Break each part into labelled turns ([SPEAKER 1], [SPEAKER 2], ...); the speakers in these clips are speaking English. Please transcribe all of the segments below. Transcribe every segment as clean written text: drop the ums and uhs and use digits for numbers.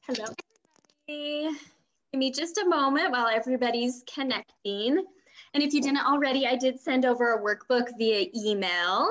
[SPEAKER 1] Hello, everybody. Give me just a moment while everybody's connecting. And if you didn't already, I did send over a workbook via email.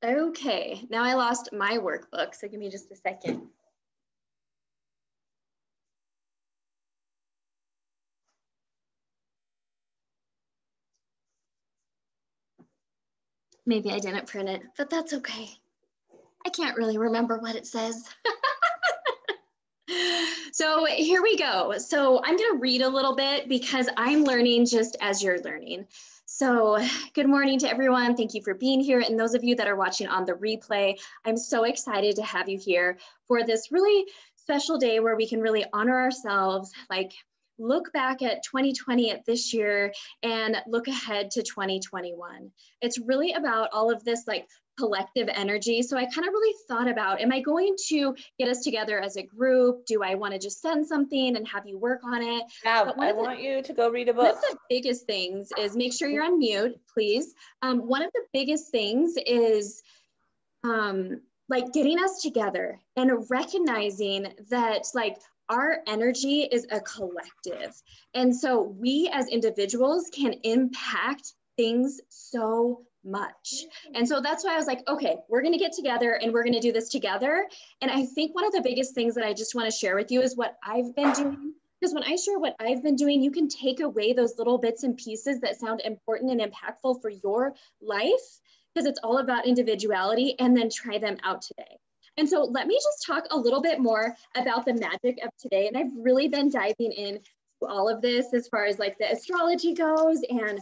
[SPEAKER 1] Okay, now I lost my workbook, so give me just a second. Maybe I didn't print it, but that's okay. I can't really remember what it says. So here we go. So I'm going to read a little bit because I'm learning just as you're learning. So good morning to everyone. Thank you for being here. And those of you that are watching on the replay, I'm so excited to have you here for this really special day where we can really honor ourselves, like look back at 2020 at this year and look ahead to 2021. It's really about all of this like collective energy. So I kind of really thought about, am I going to get us together as a group? Do I want to just send something and have you work on it?
[SPEAKER 2] Yeah, I want you to go read a book.
[SPEAKER 1] One of the biggest things is make sure you're on mute, please. One of the biggest things is like getting us together and recognizing that like our energy is a collective. And so we as individuals can impact things so much. And so that's why I was like, okay, we're going to get together and we're going to do this together. And I think one of the biggest things that I just want to share with you is what I've been doing. Because when I share what I've been doing, you can take away those little bits and pieces that sound important and impactful for your life, because it's all about individuality, and then try them out today. And so let me just talk a little bit more about the magic of today. And I've really been diving into all of this as far as like the astrology goes, and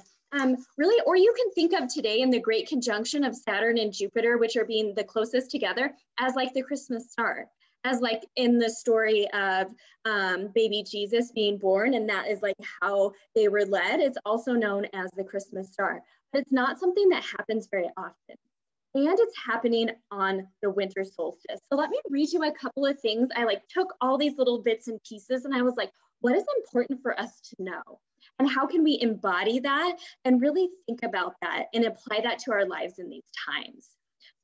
[SPEAKER 1] really, or you can think of today in the great conjunction of Saturn and Jupiter, which are being the closest together, as like the Christmas star, as like in the story of baby Jesus being born, and that is like how they were led. It's also known as the Christmas star, but it's not something that happens very often. And it's happening on the winter solstice. So let me read you a couple of things. I like took all these little bits and pieces and I was like, what is important for us to know? And how can we embody that and really think about that and apply that to our lives in these times?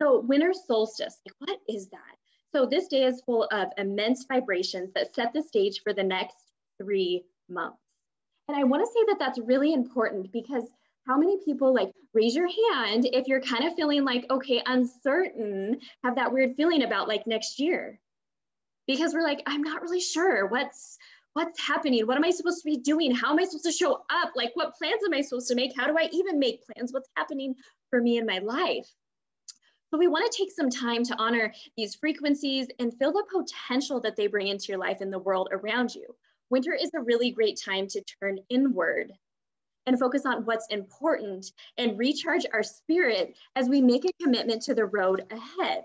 [SPEAKER 1] So winter solstice, like what is that? So this day is full of immense vibrations that set the stage for the next 3 months. And I want to say that that's really important because how many people like raise your hand if you're kind of feeling like, okay, uncertain, have that weird feeling about like next year? Because we're like, I'm not really sure what's happening. What am I supposed to be doing? How am I supposed to show up? Like what plans am I supposed to make? How do I even make plans? What's happening for me in my life? So we want to take some time to honor these frequencies and feel the potential that they bring into your life and the world around you. Winter is a really great time to turn inward and focus on what's important and recharge our spirit as we make a commitment to the road ahead.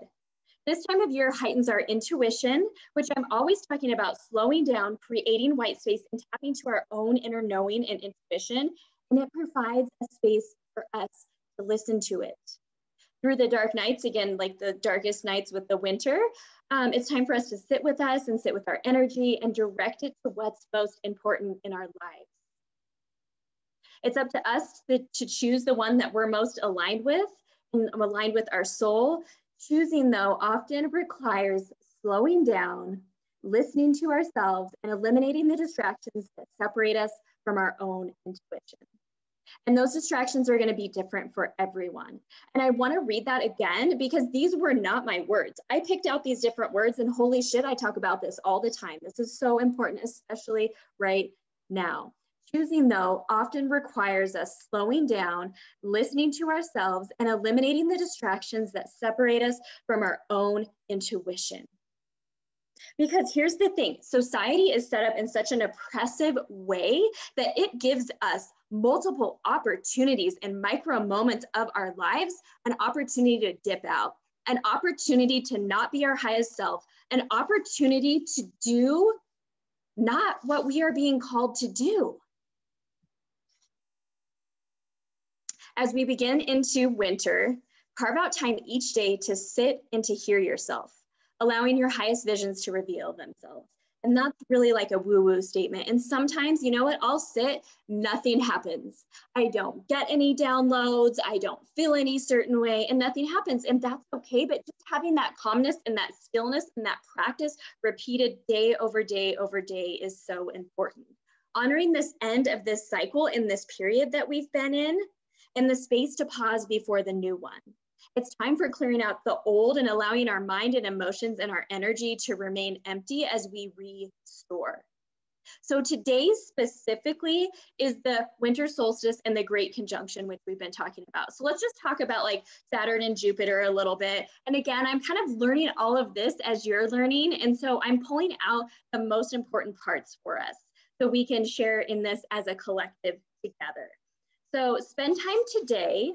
[SPEAKER 1] This time of year heightens our intuition, which I'm always talking about slowing down, creating white space, and tapping to our own inner knowing and intuition. And it provides a space for us to listen to it. Through the dark nights, again, like the darkest nights with the winter, it's time for us to sit with us and sit with our energy and direct it to what's most important in our lives. It's up to us to choose the one that we're most aligned with and aligned with our soul. Choosing, though, often requires slowing down, listening to ourselves, and eliminating the distractions that separate us from our own intuition. And those distractions are going to be different for everyone. And I want to read that again because these were not my words. I picked out these different words, and holy shit, I talk about this all the time. This is so important, especially right now. Choosing, though, often requires us slowing down, listening to ourselves, and eliminating the distractions that separate us from our own intuition. Because here's the thing, society is set up in such an oppressive way that it gives us multiple opportunities and micro moments of our lives, an opportunity to dip out, an opportunity to not be our highest self, an opportunity to do not what we are being called to do. As we begin into winter, carve out time each day to sit and to hear yourself, allowing your highest visions to reveal themselves. And that's really like a woo-woo statement. And sometimes, you know what, I'll sit, nothing happens. I don't get any downloads, I don't feel any certain way, and nothing happens. And that's okay, but just having that calmness and that stillness and that practice repeated day over day over day is so important. Honoring this end of this cycle in this period that we've been in, and the space to pause before the new one. It's time for clearing out the old and allowing our mind and emotions and our energy to remain empty as we restore. So today specifically is the winter solstice and the great conjunction, which we've been talking about. So let's just talk about like Saturn and Jupiter a little bit. And again, I'm kind of learning all of this as you're learning. And so I'm pulling out the most important parts for us so we can share in this as a collective together. So spend time today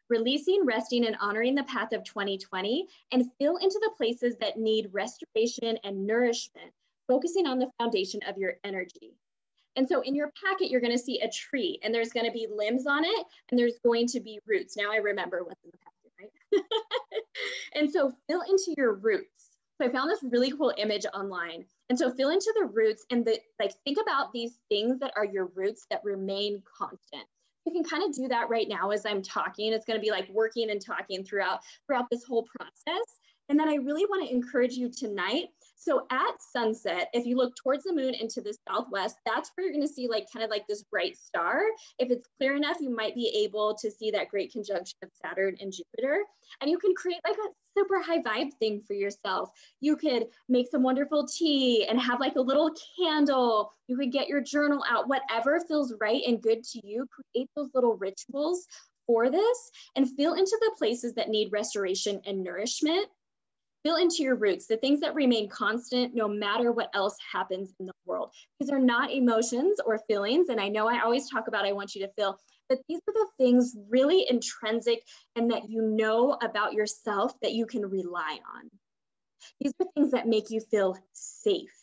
[SPEAKER 1] releasing, resting, and honoring the path of 2020 and fill into the places that need restoration and nourishment, focusing on the foundation of your energy. And so in your packet, you're going to see a tree and there's going to be limbs on it and there's going to be roots. Now I remember what's in the packet, right? And so fill into your roots. So I found this really cool image online. And so fill into the roots and think about these things that are your roots that remain constant. You can kind of do that right now as I'm talking. It's going to be like working and talking throughout this whole process. And then I really want to encourage you tonight. So at sunset, if you look towards the moon into the southwest, that's where you're going to see like kind of like this bright star. If it's clear enough, you might be able to see that great conjunction of Saturn and Jupiter. And you can create like a super high vibe thing for yourself. You could make some wonderful tea and have like a little candle. You could get your journal out, whatever feels right and good to you. Create those little rituals for this and feel into the places that need restoration and nourishment. Feel into your roots, the things that remain constant no matter what else happens in the world. These are not emotions or feelings. And I know I always talk about I want you to feel, but these are the things really intrinsic and that you know about yourself that you can rely on. These are things that make you feel safe.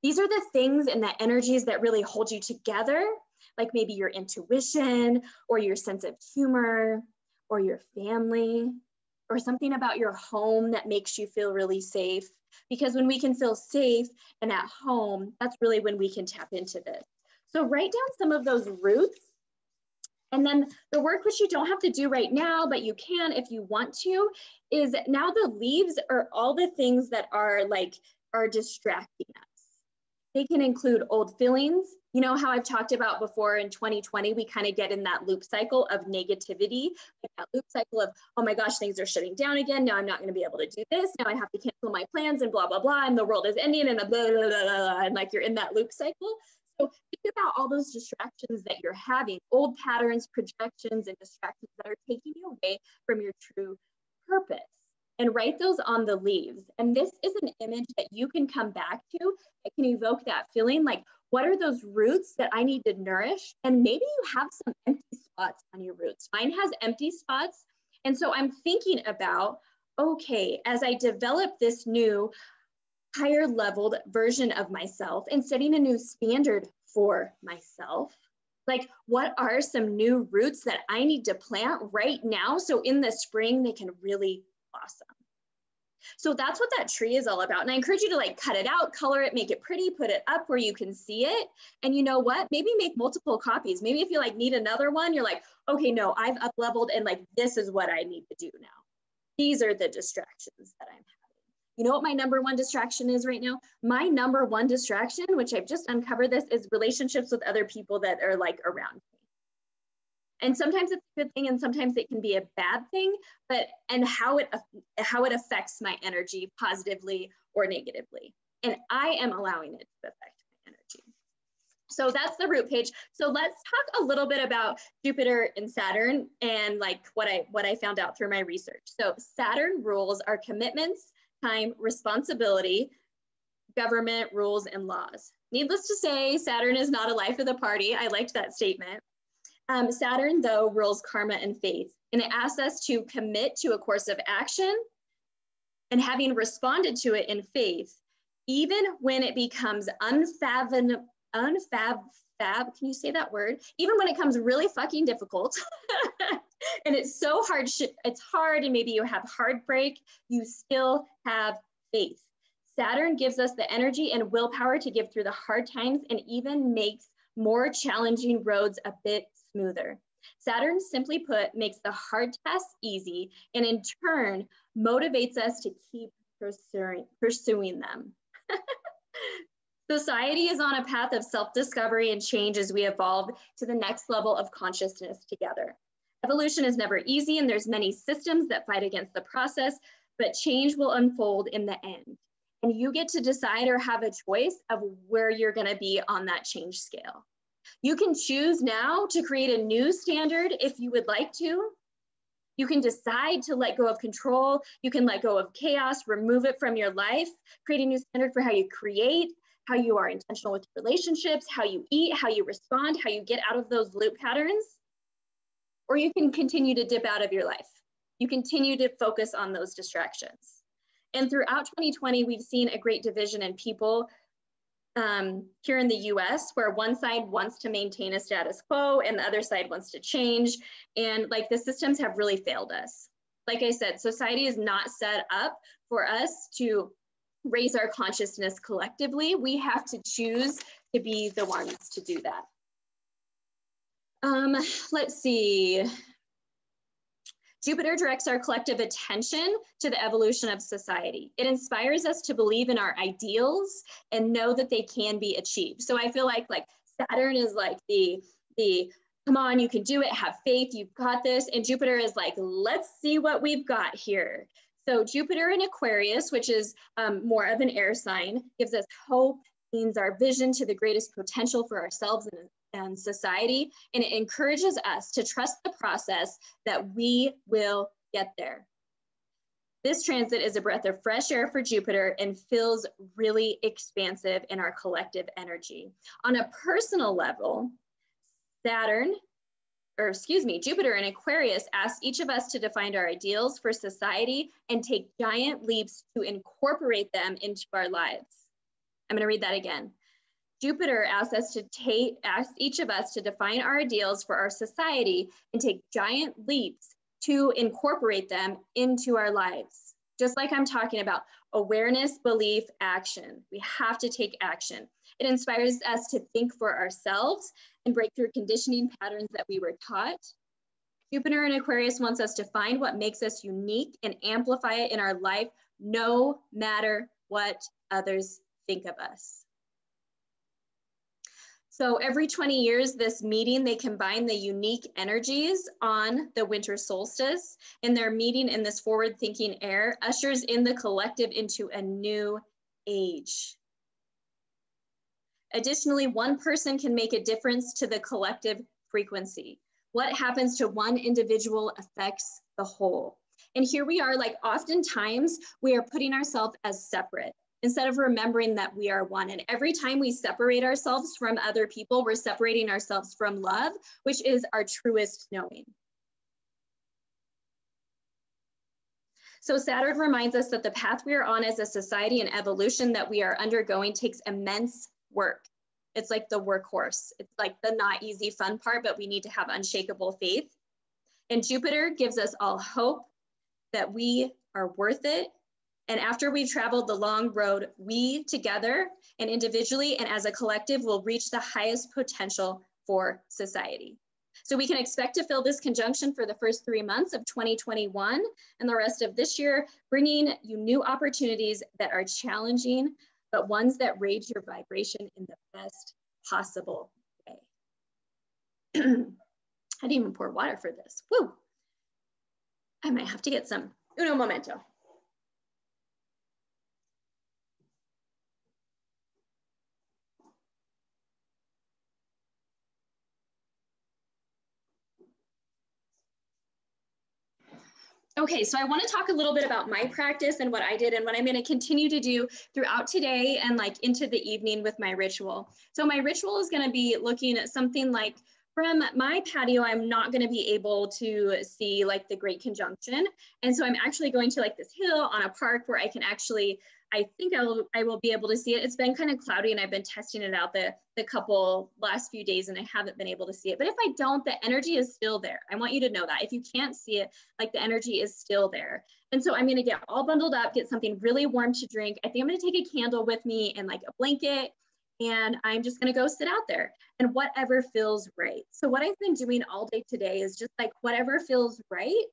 [SPEAKER 1] These are the things and the energies that really hold you together, like maybe your intuition or your sense of humor or your family, or something about your home that makes you feel really safe. Because when we can feel safe and at home, that's really when we can tap into this. So write down some of those roots. And then the work, which you don't have to do right now, but you can if you want to, is now the leaves are all the things that are distracting us. They can include old feelings. You know how I've talked about before in 2020, we kind of get in that loop cycle of negativity, like that loop cycle of, oh my gosh, things are shutting down again. Now I'm not going to be able to do this. Now I have to cancel my plans and blah, blah, blah. And the world is ending and blah, blah, blah, blah. And like you're in that loop cycle. So think about all those distractions that you're having, old patterns, projections, and distractions that are taking you away from your true purpose. And write those on the leaves. And this is an image that you can come back to that can evoke that feeling like, what are those roots that I need to nourish? And maybe you have some empty spots on your roots. Mine has empty spots. And so I'm thinking about, okay, as I develop this new higher leveled version of myself and setting a new standard for myself, like what are some new roots that I need to plant right now so in the spring they can really blossom? So that's what that tree is all about. And I encourage you to like cut it out, color it, make it pretty, put it up where you can see it. And you know what? Maybe make multiple copies. Maybe if you like need another one, you're like, okay, no, I've up leveled and like, this is what I need to do now. These are the distractions that I'm having. You know what my number one distraction is right now? My number one distraction, which I've just uncovered this, is relationships with other people that are like around me. And sometimes it's a good thing and sometimes it can be a bad thing, and how it affects my energy positively or negatively. And I am allowing it to affect my energy. So that's the root page. So let's talk a little bit about Jupiter and Saturn and like what I found out through my research. So Saturn rules our commitments, time, responsibility, government, rules, and laws. Needless to say, Saturn is not a life of the party. I liked that statement. Saturn, though, rules karma and faith, and it asks us to commit to a course of action, and having responded to it in faith, even when it becomes can you say that word? Even when it comes really fucking difficult, and it's so hard, it's hard, and maybe you have heartbreak, you still have faith. Saturn gives us the energy and willpower to get through the hard times and even makes more challenging roads a bit smoother. Saturn, simply put, makes the hard tests easy and in turn motivates us to keep pursuing them. Society is on a path of self-discovery and change as we evolve to the next level of consciousness together. Evolution is never easy and there's many systems that fight against the process, but change will unfold in the end. And you get to decide or have a choice of where you're going to be on that change scale. You can choose now to create a new standard if you would like to. You can decide to let go of control. You can let go of chaos, remove it from your life, create a new standard for how you create, how you are intentional with relationships, how you eat, how you respond, how you get out of those loop patterns. Or you can continue to dip out of your life. You continue to focus on those distractions. And throughout 2020, we've seen a great division in people here in the US, where one side wants to maintain a status quo and the other side wants to change. And like the systems have really failed us. Like I said, society is not set up for us to raise our consciousness collectively. We have to choose to be the ones to do that. Let's see. Jupiter directs our collective attention to the evolution of society. It inspires us to believe in our ideals and know that they can be achieved. So I feel like Saturn is like the come on, you can do it, have faith, you've got this. And Jupiter is like, let's see what we've got here. So Jupiter in Aquarius, which is more of an air sign, gives us hope, means our vision to the greatest potential for ourselves and society, and it encourages us to trust the process that we will get there. This transit is a breath of fresh air for Jupiter and feels really expansive in our collective energy. On a personal level, Jupiter in Aquarius asks each of us to define our ideals for society and take giant leaps to incorporate them into our lives. I'm going to read that again. Jupiter asks each of us to define our ideals for our society and take giant leaps to incorporate them into our lives. Just like I'm talking about awareness, belief, action. We have to take action. It inspires us to think for ourselves and break through conditioning patterns that we were taught. Jupiter in Aquarius wants us to find what makes us unique and amplify it in our life, no matter what others think of us. So every 20 years, this meeting, they combine the unique energies on the winter solstice, and their meeting in this forward-thinking air ushers in the collective into a new age. Additionally, one person can make a difference to the collective frequency. What happens to one individual affects the whole. And here we are, like oftentimes we are putting ourselves as separate, instead of remembering that we are one. And every time we separate ourselves from other people, we're separating ourselves from love, which is our truest knowing. So Saturn reminds us that the path we are on as a society and evolution that we are undergoing takes immense work. It's like the workhorse. It's like the not easy fun part, but we need to have unshakable faith. And Jupiter gives us all hope that we are worth it And after we've traveled the long road, we together and individually and as a collective will reach the highest potential for society. So we can expect to fill this conjunction for the first 3 months of 2021 and the rest of this year, bringing you new opportunities that are challenging, but ones that raise your vibration in the best possible way. I didn't even pour water for this. Woo! I might have to get some. Uno momento. Okay, so I want to talk a little bit about my practice and what I did and what I'm going to continue to do throughout today and like into the evening with my ritual. So my ritual is going to be looking at something like from my patio, I'm not going to be able to see like the Great Conjunction. And so I'm actually going to like this hill on a park where I can actually, I think I will be able to see it. It's been kind of cloudy and I've been testing it out the couple last few days and I haven't been able to see it. But if I don't, the energy is still there. I want you to know that. If you can't see it, like the energy is still there. And so I'm going to get all bundled up, get something really warm to drink. I think I'm going to take a candle with me and like a blanket. And I'm just going to go sit out there and whatever feels right. So what I've been doing all day today is just like whatever feels right,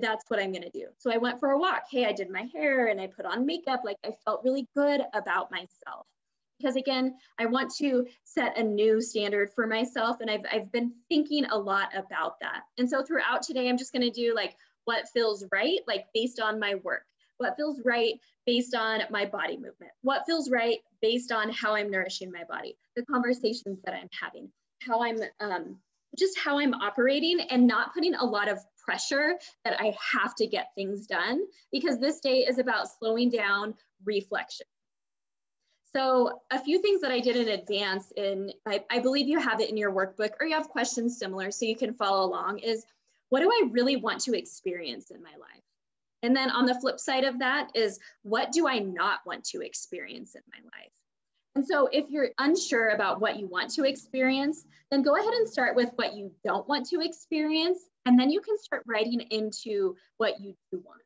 [SPEAKER 1] that's what I'm going to do. So I went for a walk. Hey, I did my hair and I put on makeup. Like I felt really good about myself. Because again, I want to set a new standard for myself. And I've been thinking a lot about that. And so throughout today, I'm just going to do like what feels right, like based on my work. What feels right based on my body movement? What feels right based on how I'm nourishing my body, the conversations that I'm having, how I'm just how I'm operating and not putting a lot of pressure that I have to get things done because this day is about slowing down, reflection. So a few things that I did in advance, I believe you have it in your workbook or you have questions similar so you can follow along, is what do I really want to experience in my life? And then on the flip side of that is what do I not want to experience in my life? And so if you're unsure about what you want to experience, then go ahead and start with what you don't want to experience, and then you can start writing into what you do want.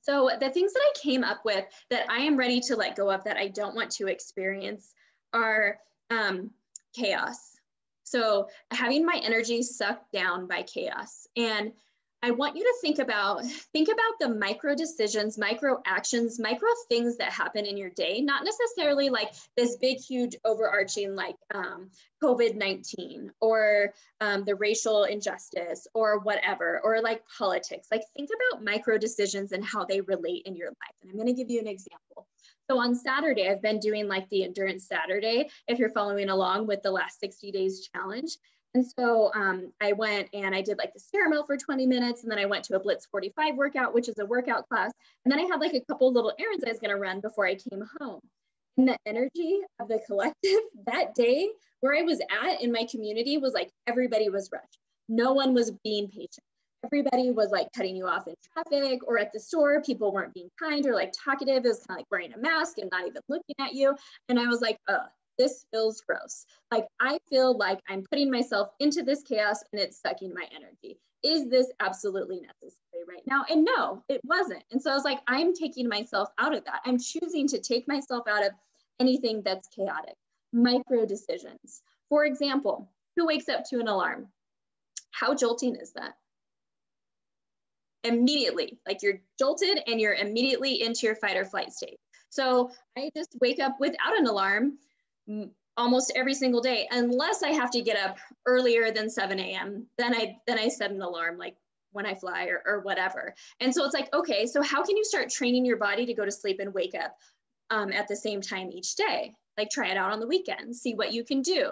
[SPEAKER 1] So the things that I came up with that I am ready to let go of that I don't want to experience are chaos. So having my energy sucked down by chaos. And I want you to think about the micro decisions, micro actions, micro things that happen in your day, not necessarily like this big, huge overarching like COVID-19 or the racial injustice or whatever, or like politics. Like think about micro decisions and how they relate in your life. And I'm going to give you an example. So on Saturday, I've been doing like the Endurance Saturday, if you're following along with the last 60 days challenge. And so I went and I did like the stairmill for 20 minutes. And then I went to a Blitz 45 workout, which is a workout class. And then I had like a couple little errands I was going to run before I came home. And the energy of the collective that day where I was at in my community was like everybody was rushed. No one was being patient. Everybody was like cutting you off in traffic or at the store. People weren't being kind or like talkative. It was kind of like wearing a mask and not even looking at you. And I was like, this feels gross. Like, I feel like I'm putting myself into this chaos and it's sucking my energy. Is this absolutely necessary right now? And no, it wasn't. And so I was like, I'm taking myself out of that. I'm choosing to take myself out of anything that's chaotic. Micro decisions. For example, who wakes up to an alarm? How jolting is that? Immediately, like you're jolted and you're immediately into your fight or flight state. So I just wake up without an alarm almost every single day, unless I have to get up earlier than 7 a.m. Then I set an alarm like when I fly or whatever. And so it's like, okay, so how can you start training your body to go to sleep and wake up at the same time each day? Like try it out on the weekend, see what you can do.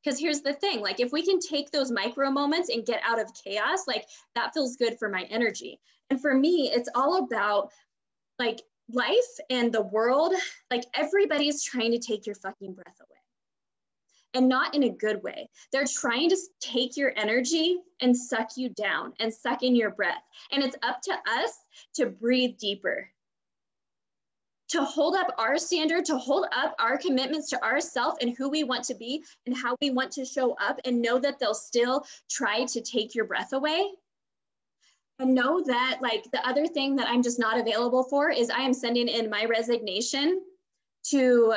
[SPEAKER 1] Because here's the thing, like if we can take those micro moments and get out of chaos, like that feels good for my energy. And for me, it's all about like life and the world, like everybody's trying to take your fucking breath away. And not in a good way. They're trying to take your energy and suck you down and suck in your breath. And it's up to us to breathe deeper. to hold up our standard, to hold up our commitments to ourselves and who we want to be and how we want to show up, and know that they'll still try to take your breath away. And know that, like, the other thing that I'm just not available for is I am sending in my resignation to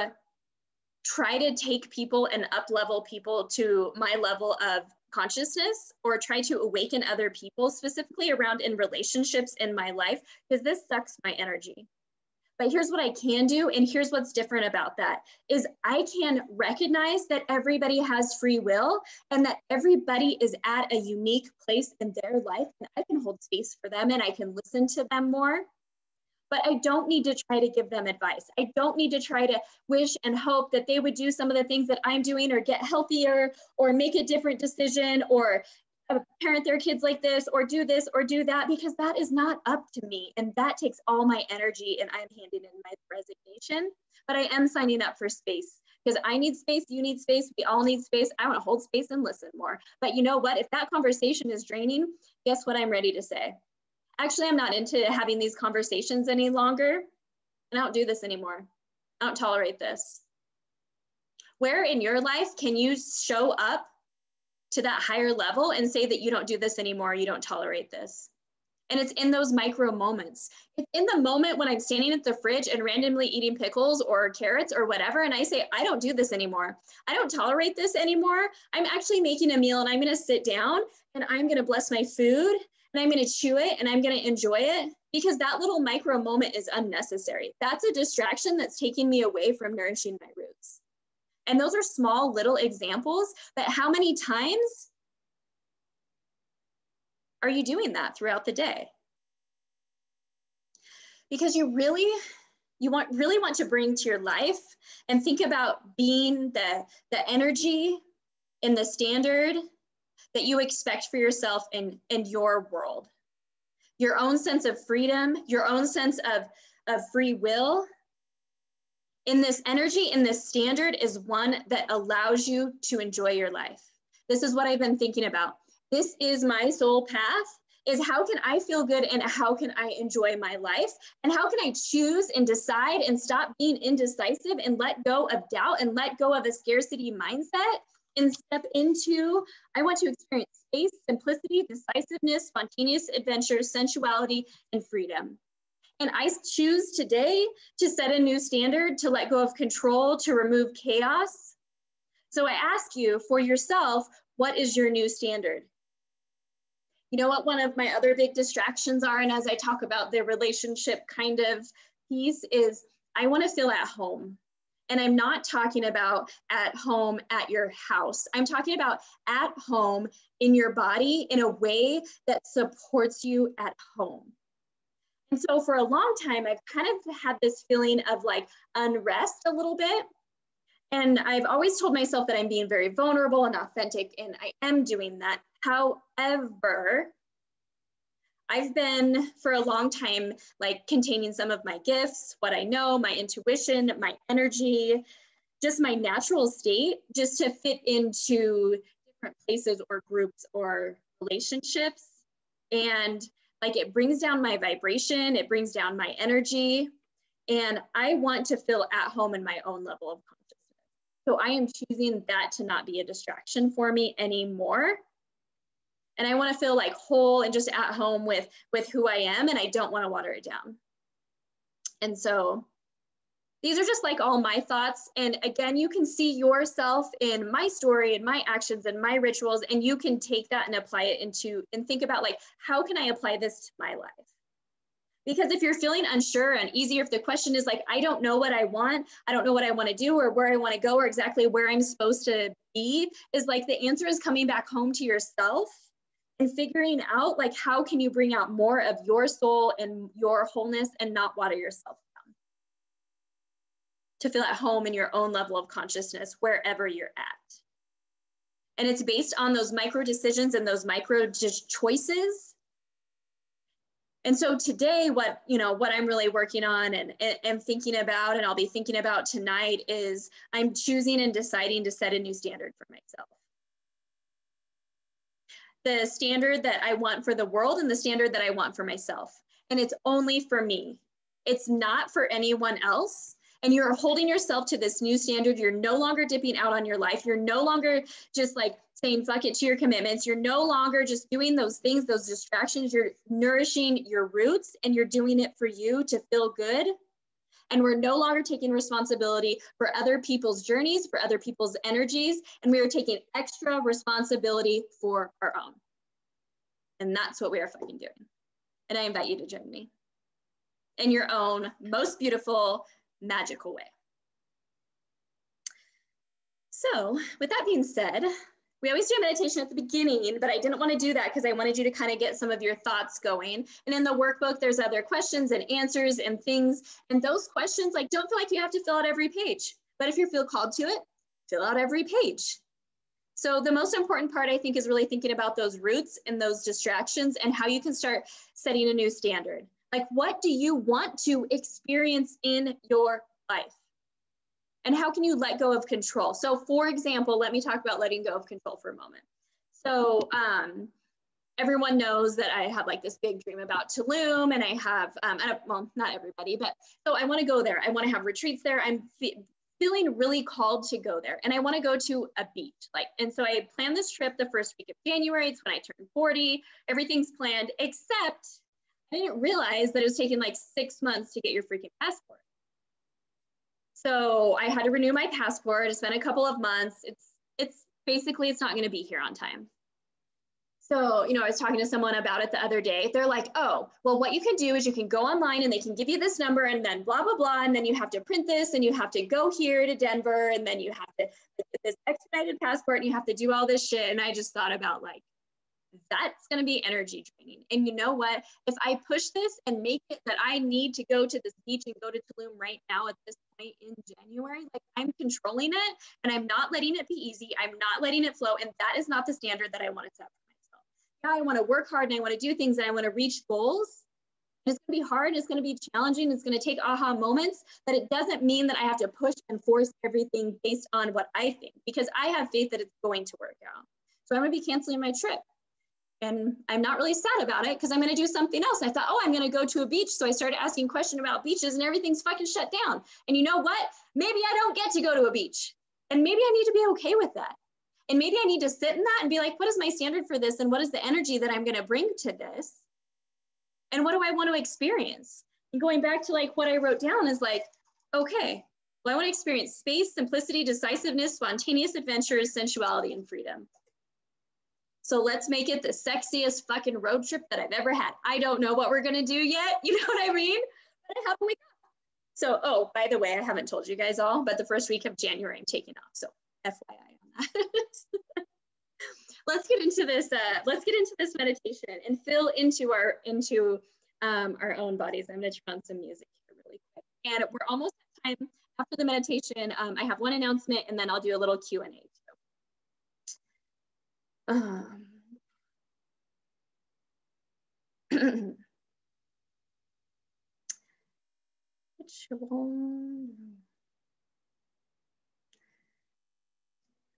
[SPEAKER 1] try to take people and up-level people to my level of consciousness, or try to awaken other people, specifically around in relationships in my life, because this sucks my energy. But here's what I can do, and here's what's different about that, is I can recognize that everybody has free will and that everybody is at a unique place in their life, and I can hold space for them and I can listen to them more. But I don't need to try to give them advice. I don't need to try to wish and hope that they would do some of the things that I'm doing, or get healthier, or make a different decision, or parent their kids like this, or do this or do that, because that is not up to me. And that takes all my energy, and I'm handing in my resignation. But I am signing up for space, because I need space, you need space, we all need space. I want to hold space and listen more. But you know what? If that conversation is draining, guess what I'm ready to say? Actually, I'm not into having these conversations any longer, and I don't do this anymore. I don't tolerate this. Where in your life can you show up to that higher level and say that you don't do this anymore, you don't tolerate this? And it's in those micro moments. It's in the moment when I'm standing at the fridge and randomly eating pickles or carrots or whatever, and I say, I don't do this anymore. I don't tolerate this anymore. I'm actually making a meal, and I'm gonna sit down and I'm gonna bless my food, and I'm gonna chew it, and I'm gonna enjoy it, because that little micro moment is unnecessary. That's a distraction that's taking me away from nourishing my roots. And those are small little examples, but how many times are you doing that throughout the day? Because you really want to bring to your life and think about being the energy and the standard that you expect for yourself in your world. Your own sense of freedom, your own sense of free will. In this energy, in this standard, is one that allows you to enjoy your life. This is what I've been thinking about. This is my soul path, is how can I feel good and how can I enjoy my life? And how can I choose and decide and stop being indecisive and let go of doubt and let go of a scarcity mindset and step into, I want to experience space, simplicity, decisiveness, spontaneous adventure, sensuality, and freedom. And I choose today to set a new standard, to let go of control, to remove chaos. So I ask you for yourself, what is your new standard? You know what one of my other big distractions are, and as I talk about the relationship kind of piece, is I want to feel at home. And I'm not talking about at home at your house. I'm talking about at home in your body in a way that supports you at home. And so for a long time, I've kind of had this feeling of like unrest a little bit. And I've always told myself that I'm being very vulnerable and authentic, and I am doing that. However, I've been for a long time, like containing some of my gifts, what I know, my intuition, my energy, just my natural state, just to fit into different places or groups or relationships. And like it brings down my vibration, it brings down my energy, and I want to feel at home in my own level of consciousness. So I am choosing that to not be a distraction for me anymore. And I want to feel like whole and just at home with who I am, and I don't want to water it down. And so these are just like all my thoughts. And again, you can see yourself in my story and my actions and my rituals, and you can take that and apply it into, and think about like, how can I apply this to my life? Because if you're feeling unsure and easier, if the question is like, I don't know what I want to do or where I want to go or exactly where I'm supposed to be, is like the answer is coming back home to yourself and figuring out like, how can you bring out more of your soul and your wholeness and not water yourself down? To feel at home in your own level of consciousness, wherever you're at. And it's based on those micro decisions and those micro choices. And so today, what I'm really working on and thinking about, and I'll be thinking about tonight, is I'm choosing and deciding to set a new standard for myself. The standard that I want for the world and the standard that I want for myself. And it's only for me. It's not for anyone else. And you're holding yourself to this new standard. You're no longer dipping out on your life. You're no longer just like saying fuck it to your commitments. You're no longer just doing those things, those distractions. You're nourishing your roots, and you're doing it for you to feel good. And we're no longer taking responsibility for other people's journeys, for other people's energies, and we are taking extra responsibility for our own. And that's what we are fucking doing. And I invite you to join me in your own most beautiful, magical way. So with that being said, we always do a meditation at the beginning, but I didn't want to do that because I wanted you to kind of get some of your thoughts going. And in the workbook, there's other questions and answers and things. And those questions, like, don't feel like you have to fill out every page. But if you feel called to it, fill out every page. So the most important part, I think, is really thinking about those roots and those distractions and how you can start setting a new standard. Like, what do you want to experience in your life? And how can you let go of control? So for example, let me talk about letting go of control for a moment. So everyone knows that I have like this big dream about Tulum, and I have, well, not everybody, but so I want to go there. I want to have retreats there. I'm feeling really called to go there. And I want to go to a beach. And so I planned this trip the first week of January. It's when I turned 40. Everything's planned, except I didn't realize that it was taking like 6 months to get your freaking passport. So I had to renew my passport. It's been a couple of months. It's basically, it's not going to be here on time. So, I was talking to someone about it the other day. They're like, oh, well, what you can do is you can go online and they can give you this number and then blah, blah, blah. And then you have to print this and you have to go here to Denver. And then you have to get this expedited passport and you have to do all this shit. And I just thought about like, that's going to be energy draining. And you know what? If I push this and make it that I need to go to this beach and go to Tulum right now at this point in January, like I'm controlling it and I'm not letting it be easy. I'm not letting it flow. And that is not the standard that I want to set for myself. Yeah, I want to work hard and I want to do things and I want to reach goals. It's going to be hard. It's going to be challenging. It's going to take aha moments, but it doesn't mean that I have to push and force everything based on what I think, because I have faith that it's going to work out. So I'm going to be canceling my trip. And I'm not really sad about it because I'm going to do something else. I thought, oh, I'm going to go to a beach. So I started asking questions about beaches and everything's fucking shut down. And you know what? Maybe I don't get to go to a beach. And maybe I need to be okay with that. And maybe I need to sit in that and be like, what is my standard for this? And what is the energy that I'm going to bring to this? And what do I want to experience? And going back to like what I wrote down is like, okay, well, I want to experience space, simplicity, decisiveness, spontaneous adventures, sensuality, and freedom. So let's make it the sexiest fucking road trip that I've ever had. I don't know what we're going to do yet. You know what I mean? But I have a week off. So, oh, by the way, I haven't told you guys all, but the first week of January, I'm taking off. So FYI on that. Let's get into this. Let's get into this meditation and fill into our own bodies. I'm going to turn on some music here really quick. And we're almost at time. After the meditation, I have one announcement and then I'll do a little Q&A.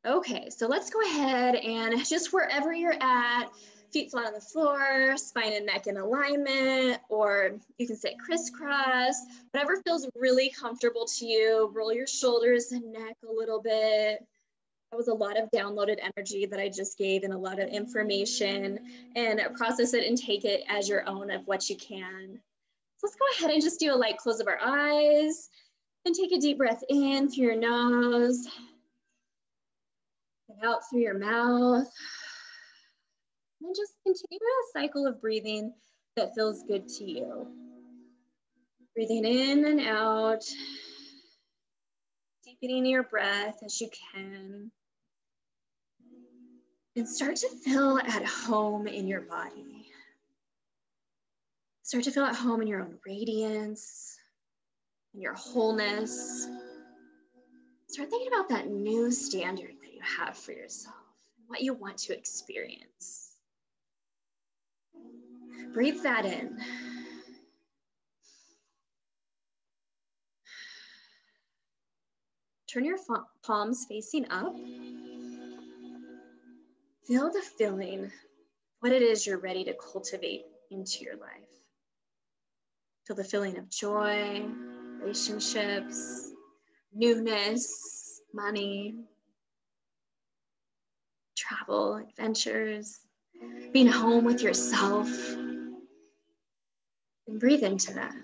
[SPEAKER 1] Okay, so let's go ahead and just wherever you're at, feet flat on the floor, spine and neck in alignment, or you can sit crisscross, whatever feels really comfortable to you. Roll your shoulders and neck a little bit. That was a lot of downloaded energy that I just gave and a lot of information, and process it and take it as your own of what you can. So let's go ahead and just do a light close of our eyes and take a deep breath in through your nose and out through your mouth. And then just continue a cycle of breathing that feels good to you. Breathing in and out, deepening your breath as you can. And start to feel at home in your body. Start to feel at home in your own radiance, in your wholeness. Start thinking about that new standard that you have for yourself, what you want to experience. Breathe that in. Turn your palms facing up. Feel the feeling, what it is you're ready to cultivate into your life. Feel the feeling of joy, relationships, newness, money, travel, adventures, being home with yourself. And breathe into that.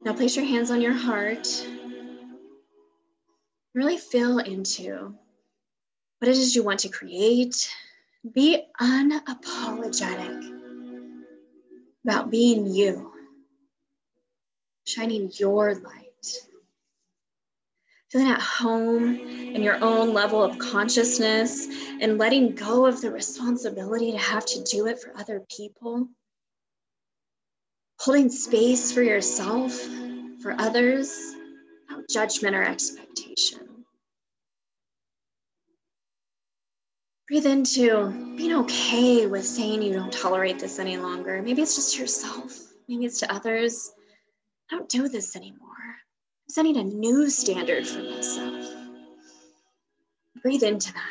[SPEAKER 1] Now place your hands on your heart. Really feel into what it is you want to create. Be unapologetic about being you, shining your light. Feeling at home in your own level of consciousness and letting go of the responsibility to have to do it for other people. Holding space for yourself, for others, without judgment or expectation. Breathe into being okay with saying you don't tolerate this any longer. Maybe it's just to yourself, maybe it's to others. I don't do this anymore. I'm setting a new standard for myself. Breathe into that.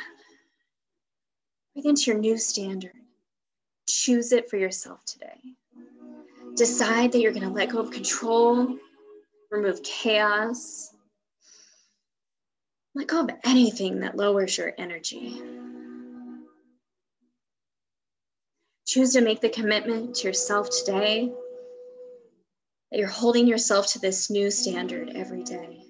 [SPEAKER 1] Breathe into your new standard. Choose it for yourself today. Decide that you're going to let go of control, remove chaos, let go of anything that lowers your energy. Choose to make the commitment to yourself today that you're holding yourself to this new standard every day.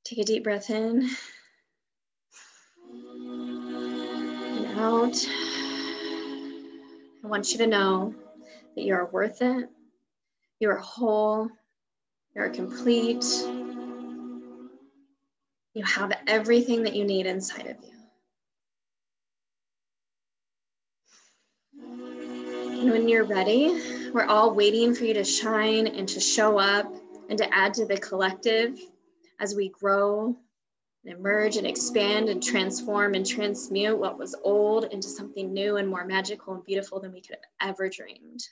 [SPEAKER 1] Take a deep breath in and out. I want you to know that you are worth it. You are whole. You are complete. You have everything that you need inside of you. And when you're ready, we're all waiting for you to shine and to show up and to add to the collective as we grow and emerge and expand and transform and transmute what was old into something new and more magical and beautiful than we could have ever dreamed.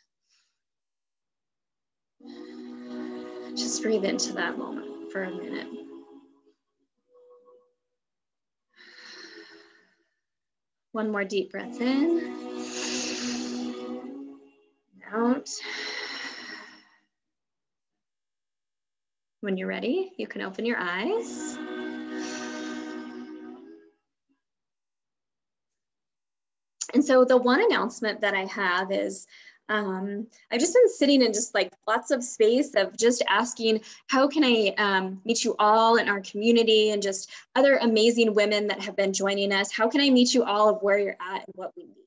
[SPEAKER 1] Just breathe into that moment for a minute. One more deep breath in. Out. When you're ready, you can open your eyes. And so the one announcement that I have is I've just been sitting in just like lots of space of just asking, how can I meet you all in our community and just other amazing women that have been joining us? How can I meet you all of where you're at and what we need?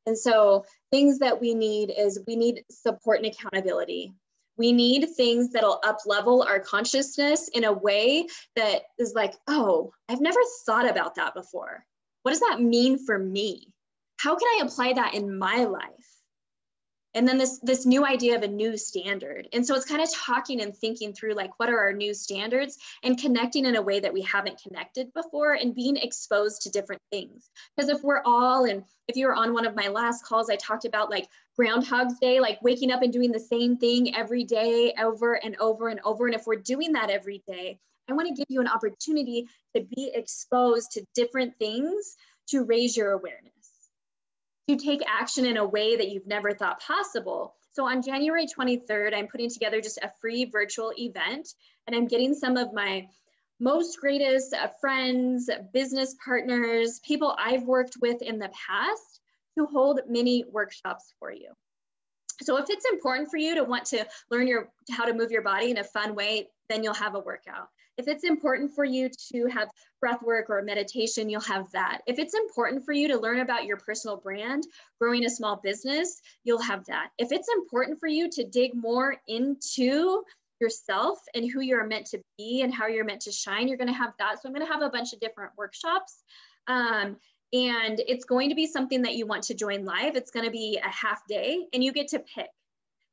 [SPEAKER 1] And so things that we need is we need support and accountability. We need things that'll up level our consciousness in a way that is like, oh, I've never thought about that before. What does that mean for me? How can I apply that in my life? And then this new idea of a new standard. And so it's kind of talking and thinking through like, what are our new standards and connecting in a way that we haven't connected before and being exposed to different things. Because if we're all, and if you were on one of my last calls, I talked about like Groundhog's Day, like waking up and doing the same thing every day over and over and over. And if we're doing that every day, I want to give you an opportunity to be exposed to different things to raise your awareness, to take action in a way that you've never thought possible. So on January 23rd, I'm putting together just a free virtual event, and I'm getting some of my most greatest friends, business partners, people I've worked with in the past to hold mini workshops for you. So if it's important for you to want to learn how to move your body in a fun way, then you'll have a workout. If it's important for you to have breath work or meditation, you'll have that. If it's important for you to learn about your personal brand, growing a small business, you'll have that. If it's important for you to dig more into yourself and who you're meant to be and how you're meant to shine, you're going to have that. So I'm going to have a bunch of different workshops. And it's going to be something that you want to join live. It's going to be a half day and you get to pick.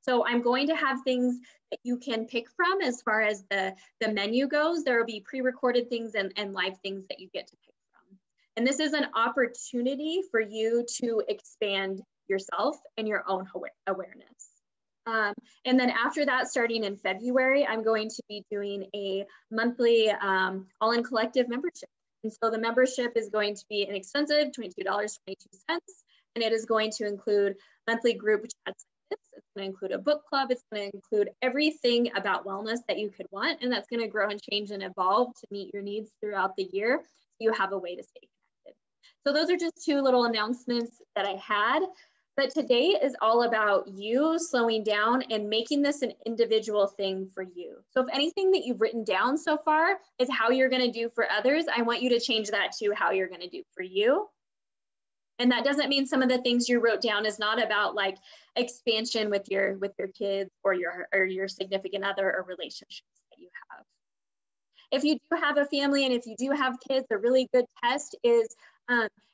[SPEAKER 1] So I'm going to have things that you can pick from as far as the menu goes. There will be pre-recorded things and live things that you get to pick from. And this is an opportunity for you to expand yourself and your own awareness. And then after that, starting in February, I'm going to be doing a monthly All-in Collective membership. And so the membership is going to be inexpensive, $22.22. And it is going to include monthly group chats like this. It's going to include a book club. It's going to include everything about wellness that you could want. And that's going to grow and change and evolve to meet your needs throughout the year. So you have a way to stay connected. So those are just two little announcements that I had. But today is all about you slowing down and making this an individual thing for you. So if anything that you've written down so far is how you're going to do for others, I want you to change that to how you're going to do for you. And that doesn't mean some of the things you wrote down is not about like expansion with your kids or your significant other or relationships that you have. If you do have a family and if you do have kids, a really good test is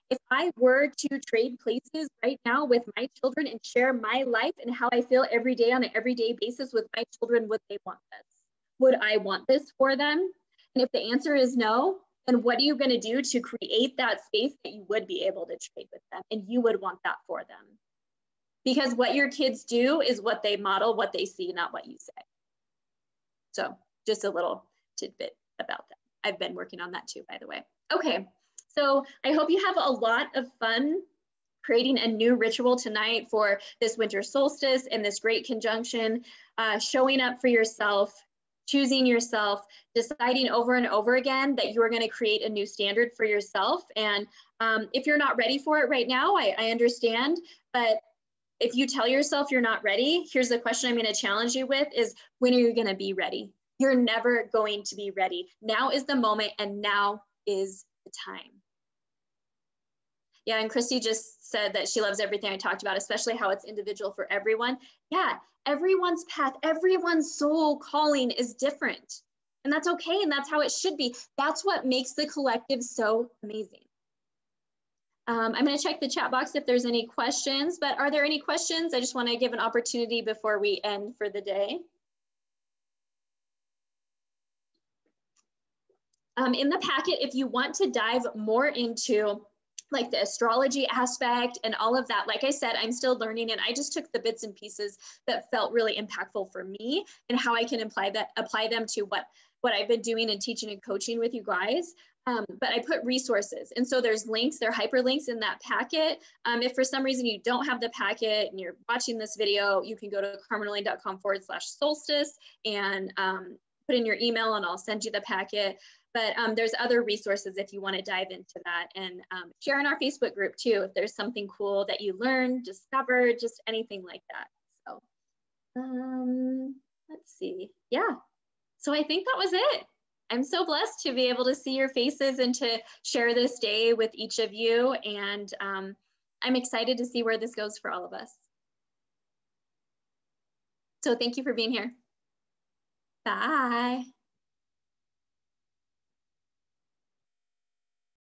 [SPEAKER 1] if I were to trade places right now with my children and share my life and how I feel every day on an everyday basis with my children, would they want this? Would I want this for them? And if the answer is no, then what are you going to do to create that space that you would be able to trade with them and you would want that for them? Because what your kids do is what they model, what they see, not what you say. So just a little tidbit about that. I've been working on that too, by the way. Okay, so I hope you have a lot of fun creating a new ritual tonight for this winter solstice and this great conjunction, showing up for yourself, choosing yourself, deciding over and over again that you are going to create a new standard for yourself. And if you're not ready for it right now, I understand, but if you tell yourself you're not ready, here's the question I'm going to challenge you with is, when are you going to be ready? You're never going to be ready. Now is the moment and now is the time. Yeah, and Christy just said that she loves everything I talked about, especially how it's individual for everyone. Yeah, everyone's path, everyone's soul calling is different. And that's okay, and that's how it should be. That's what makes the collective so amazing. I'm going to check the chat box if there's any questions, but are there any questions? I just want to give an opportunity before we end for the day. In the packet, if you want to dive more into like the astrology aspect and all of that, like I said, I'm still learning, and I just took the bits and pieces that felt really impactful for me and how I can apply them to what I've been doing and teaching and coaching with you guys. But I put resources. And so there's links, there are hyperlinks in that packet. If for some reason you don't have the packet and you're watching this video, you can go to carmenolane.com/solstice and put in your email and I'll send you the packet. But there's other resources if you want to dive into that, and share in our Facebook group too, if there's something cool that you learned, discovered, just anything like that. So let's see. Yeah. So I think that was it. I'm so blessed to be able to see your faces and to share this day with each of you. And I'm excited to see where this goes for all of us. So thank you for being here. Bye.